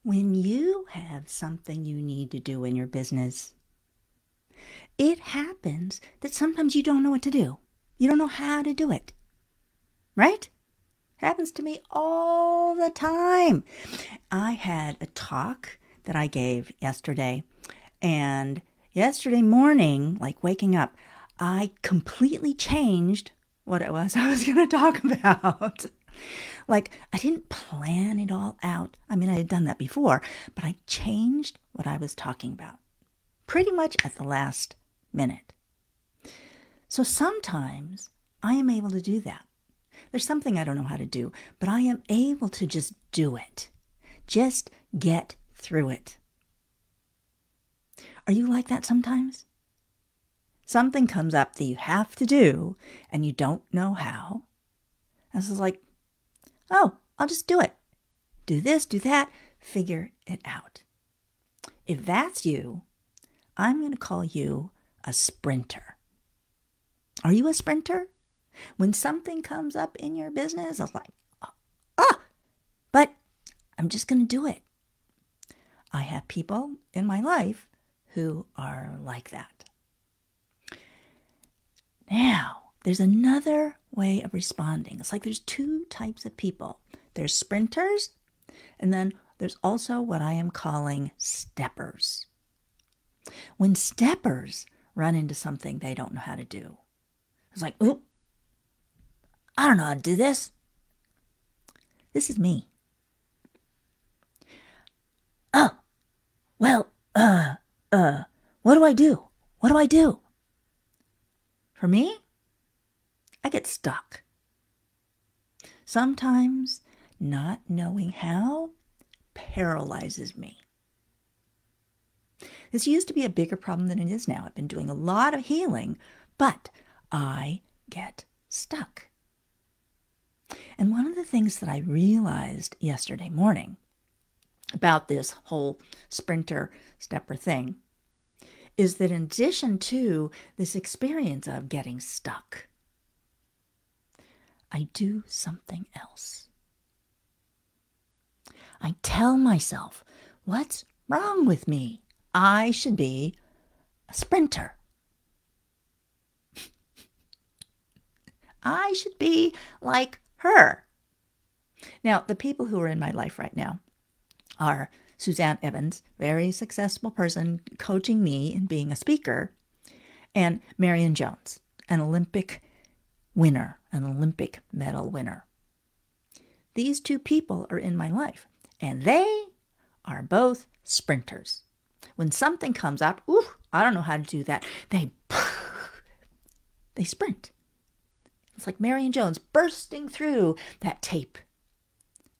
When you have something you need to do in your business, it happens that sometimes you don't know what to do. You don't know how to do it, right? Happens to me all the time. I had a talk that I gave yesterday, and yesterday morning, like waking up, I completely changed what it was I was going to talk about. Like, I didn't plan it all out. I mean, I had done that before, but I changed what I was talking about pretty much at the last minute. So sometimes I am able to do that. There's something I don't know how to do, but I am able to just do it. Just get through it. Are you like that sometimes? Something comes up that you have to do and you don't know how. And it's like, oh, I'll just do it. Do this, do that, figure it out. If that's you, I'm going to call you a sprinter. Are you a sprinter? When something comes up in your business, I was like, but I'm just going to do it. I have people in my life who are like that. Now, there's another way of responding. It's like there's two types of people. There's sprinters, and then there's also what I am calling steppers. When steppers run into something they don't know how to do, it's like, oop, I don't know how to do this. This is me. Oh, well, what do I do? What do I do? For me, I get stuck. Sometimes not knowing how paralyzes me. This used to be a bigger problem than it is now. I've been doing a lot of healing, but I get stuck. And one of the things that I realized yesterday morning about this whole sprinter stepper thing is that in addition to this experience of getting stuck, I do something else. I tell myself, what's wrong with me? I should be a sprinter. I should be like her. Now, the people who are in my life right now are Suzanne Evans, very successful person coaching me and being a speaker, and Marion Jones, an Olympic winner, an Olympic medal winner. These two people are in my life, and they are both sprinters. When something comes up, I don't know how to do that, they sprint. It's like Marion Jones bursting through that tape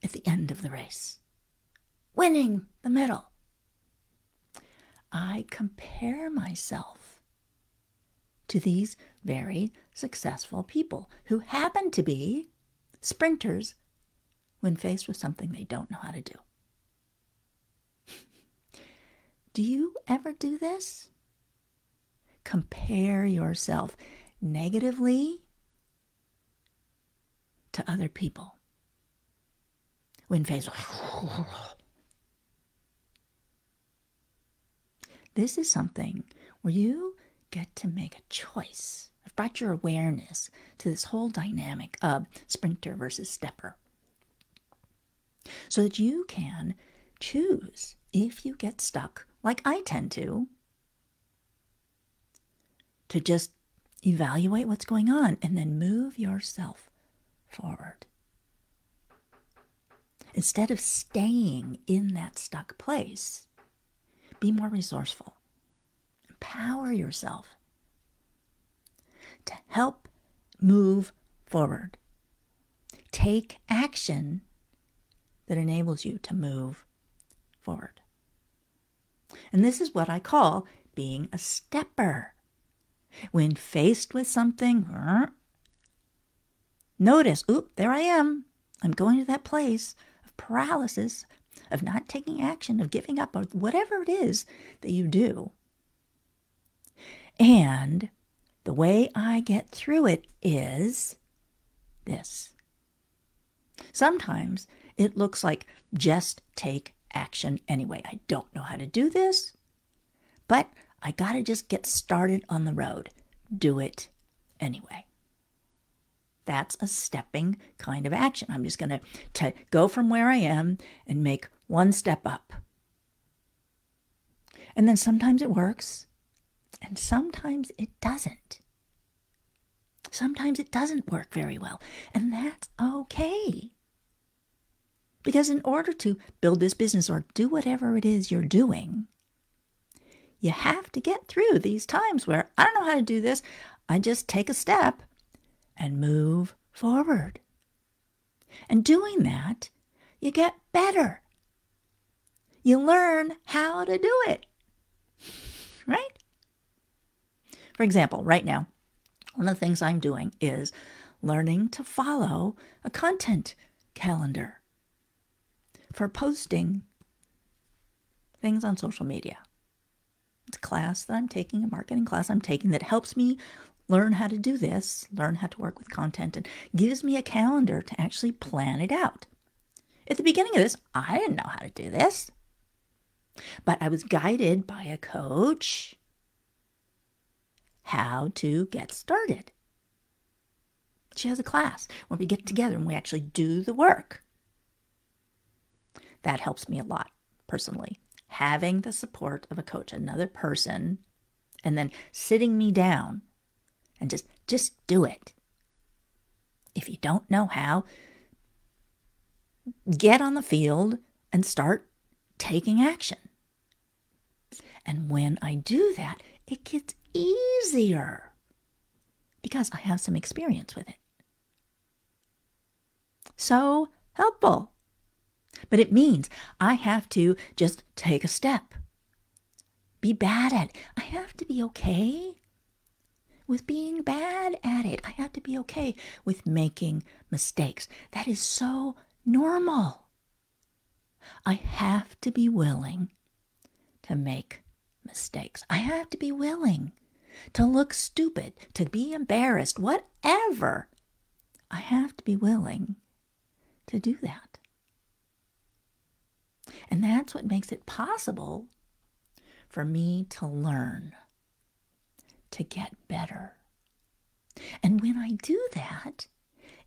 at the end of the race, winning the medal. I compare myself to these very successful people who happen to be sprinters when faced with something they don't know how to do. Do you ever do this? Compare yourself negatively to other people when faced with... This is something where you get to make a choice. I've brought your awareness to this whole dynamic of sprinter versus stepper, so that you can choose, if you get stuck, like I tend to just evaluate what's going on and then move yourself forward. Instead of staying in that stuck place, be more resourceful. Empower yourself to help move forward. Take action that enables you to move forward. And this is what I call being a stepper. When faced with something, notice, there I am. I'm going to that place of paralysis, of not taking action, of giving up, or whatever it is that you do. And the way I get through it is this. Sometimes it looks like just take action anyway. I don't know how to do this, but I got to just get started on the road. Do it anyway. That's a stepping kind of action. I'm just going to go from where I am and make one step up. And then sometimes it works, and sometimes it doesn't. Sometimes it doesn't work very well, and that's okay. Because in order to build this business or do whatever it is you're doing, you have to get through these times where I don't know how to do this. I just take a step and move forward. And doing that, you get better. You learn how to do it, right? For example, right now, one of the things I'm doing is learning to follow a content calendar for posting things on social media. It's a class that I'm taking, a marketing class I'm taking that helps me learn how to do this, learn how to work with content, and gives me a calendar to actually plan it out. At the beginning of this, I didn't know how to do this, but I was guided by a coach how to get started. She has a class where we get together and we actually do the work. That helps me a lot, personally. Having the support of a coach, another person, and then sitting me down and just do it. If you don't know how, get on the field and start taking action. And when I do that, it gets easier because I have some experience with it. So helpful. But it means I have to just take a step. Be bad at it. I have to be okay with being bad at it. I have to be okay with making mistakes. That is so normal. I have to be willing to make mistakes. I have to be willing to look stupid, to be embarrassed, whatever. I have to be willing to do that. And that's what makes it possible for me to learn, to get better. And when I do that,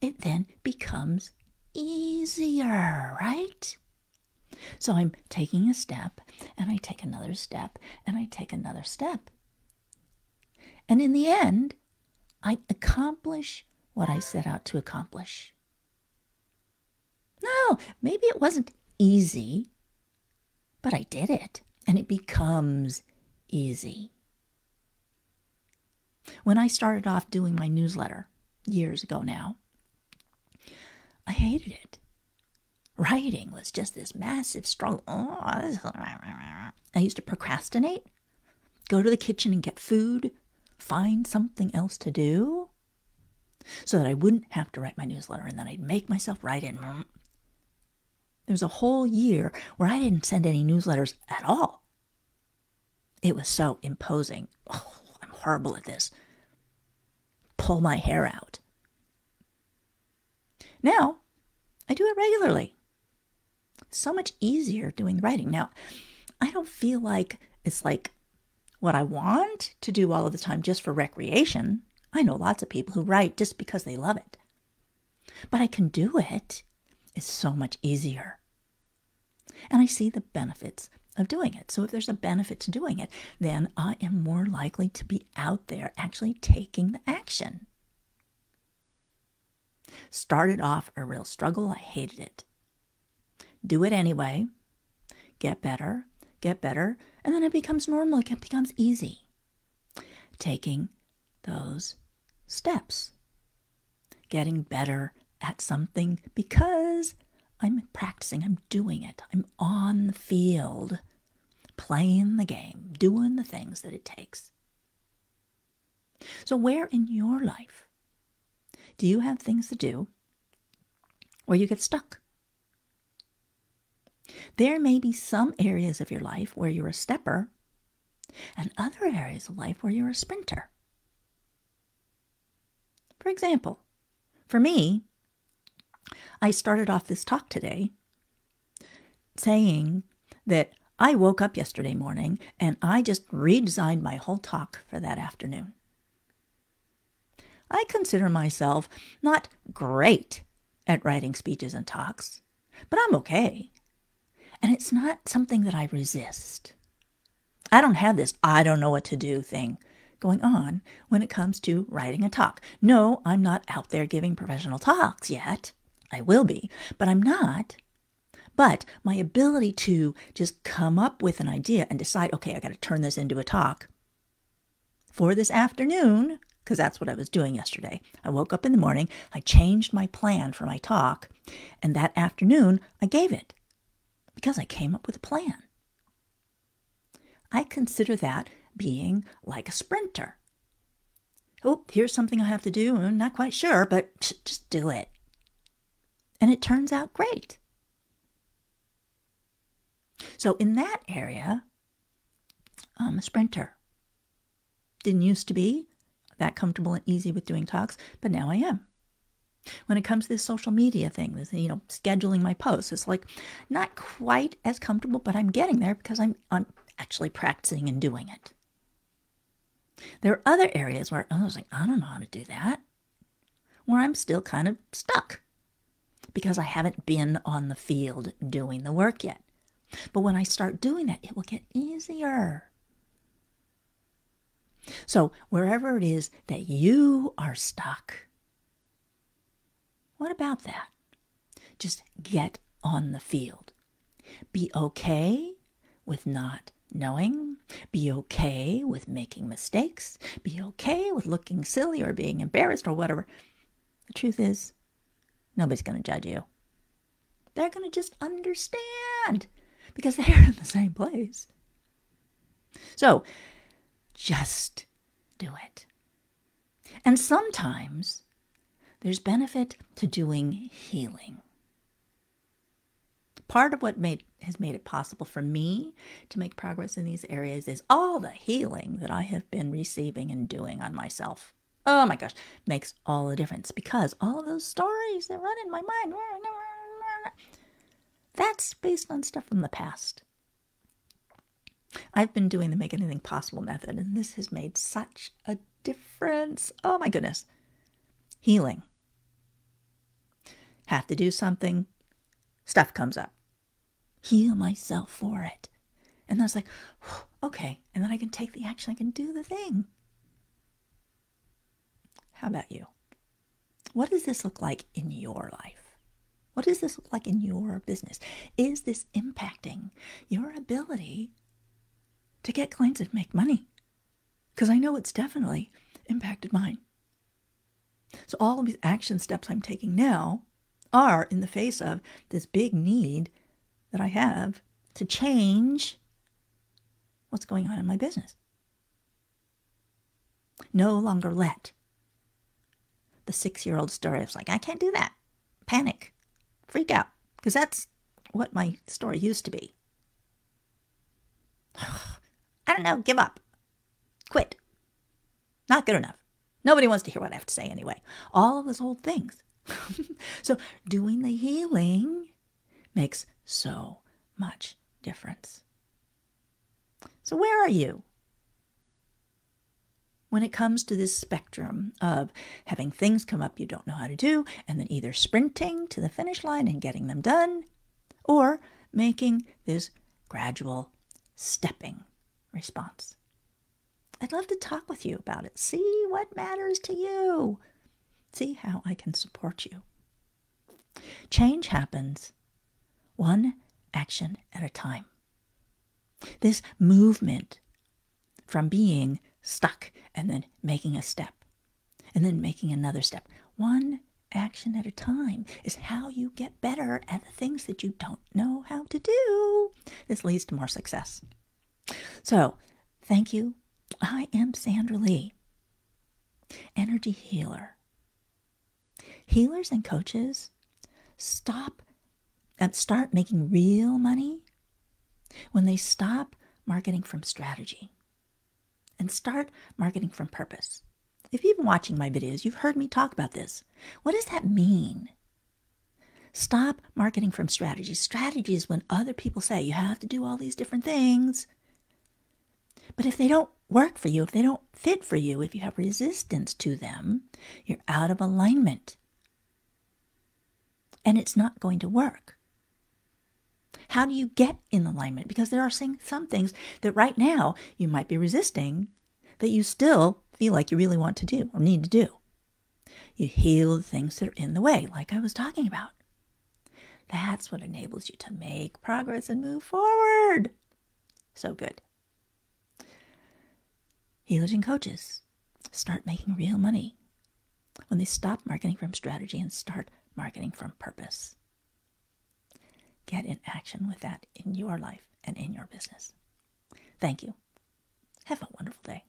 it then becomes easier, right? So I'm taking a step, and I take another step, and I take another step. And in the end, I accomplish what I set out to accomplish. No, maybe it wasn't easy, but I did it, and it becomes easy. When I started off doing my newsletter years ago now, I hated it. Writing was just this massive struggle. I used to procrastinate, go to the kitchen and get food, find something else to do so that I wouldn't have to write my newsletter, and then I'd make myself write it. There was a whole year where I didn't send any newsletters at all. It was so imposing. Oh, I'm horrible at this. Pull my hair out. Now, I do it regularly. It's so much easier doing the writing. Now, I don't feel like it's like what I want to do all of the time just for recreation. I know lots of people who write just because they love it. But I can do it. It's so much easier. And I see the benefits of doing it. So if there's a benefit to doing it, then I am more likely to be out there actually taking the action. Started off a real struggle. I hated it. Do it anyway. Get better, and then it becomes normal. It becomes easy. Taking those steps. Getting better at something because I'm practicing, I'm doing it. I'm on the field, playing the game, doing the things that it takes. So where in your life do you have things to do where you get stuck? There may be some areas of your life where you're a stepper and other areas of life where you're a sprinter. For example, for me, I started off this talk today saying that I woke up yesterday morning and I just redesigned my whole talk for that afternoon. I consider myself not great at writing speeches and talks, but I'm okay. And it's not something that I resist. I don't have this I don't know what to do thing going on when it comes to writing a talk. No, I'm not out there giving professional talks yet. I will be, but I'm not. But my ability to just come up with an idea and decide, okay, I got to turn this into a talk for this afternoon, because that's what I was doing yesterday. I woke up in the morning, I changed my plan for my talk, and that afternoon I gave it because I came up with a plan. I consider that being like a sprinter. Oh, here's something I have to do. I'm not quite sure, but just do it. And it turns out great. So in that area, I'm a sprinter. Didn't used to be that comfortable and easy with doing talks, but now I am. When it comes to this social media thing, this, scheduling my posts, it's like not quite as comfortable, but I'm getting there because I'm actually practicing and doing it. There are other areas where I was like, I don't know how to do that, where I'm still kind of stuck because I haven't been on the field doing the work yet. But when I start doing that, it will get easier. So wherever it is that you are stuck, what about that? Just get on the field. Be okay with not knowing. Be okay with making mistakes. Be okay with looking silly or being embarrassed or whatever. The truth is, nobody's going to judge you. They're going to just understand because they're in the same place. So just do it. And sometimes there's benefit to doing healing. Part of what has made it possible for me to make progress in these areas is all the healing that I have been receiving and doing on myself. Oh my gosh, makes all the difference because all of those stories that run in my mind, that's based on stuff from the past. I've been doing the Make Anything Possible method, and this has made such a difference. Oh my goodness. Healing. Have to do something, stuff comes up. Heal myself for it. And then it's like, okay, and then I can take the action, I can do the thing. How about you? What does this look like in your life? What does this look like in your business? Is this impacting your ability to get clients and make money? Because I know it's definitely impacted mine. So all of these action steps I'm taking now are in the face of this big need that I have to change what's going on in my business. No longer let the 6-year-old story of like, I can't do that. Panic, freak out, because that's what my story used to be. I don't know, give up, quit, not good enough. Nobody wants to hear what I have to say anyway. All of those old things. So doing the healing makes so much difference. So where are you when it comes to this spectrum of having things come up you don't know how to do, and then either sprinting to the finish line and getting them done, or making this gradual stepping response? I'd love to talk with you about it. See what matters to you. See how I can support you. Change happens one action at a time. This movement from being stuck and then making a step and then making another step, one action at a time, is how you get better at the things that you don't know how to do. This leads to more success. So, thank you. I am Sandra Lee, energy healer. Healers and coaches start making real money when they stop marketing from strategy and start marketing from purpose. If you've been watching my videos, you've heard me talk about this. What does that mean? Stop marketing from strategy. Strategy is when other people say you have to do all these different things. But if they don't work for you, if they don't fit for you, if you have resistance to them, you're out of alignment. And it's not going to work. How do you get in alignment? Because there are some things that right now you might be resisting that you still feel like you really want to do or need to do. You heal the things that are in the way, like I was talking about. That's what enables you to make progress and move forward. So good. Healers and coaches start making real money when they stop marketing from strategy and start marketing from purpose. Get in action with that in your life and in your business. Thank you. Have a wonderful day.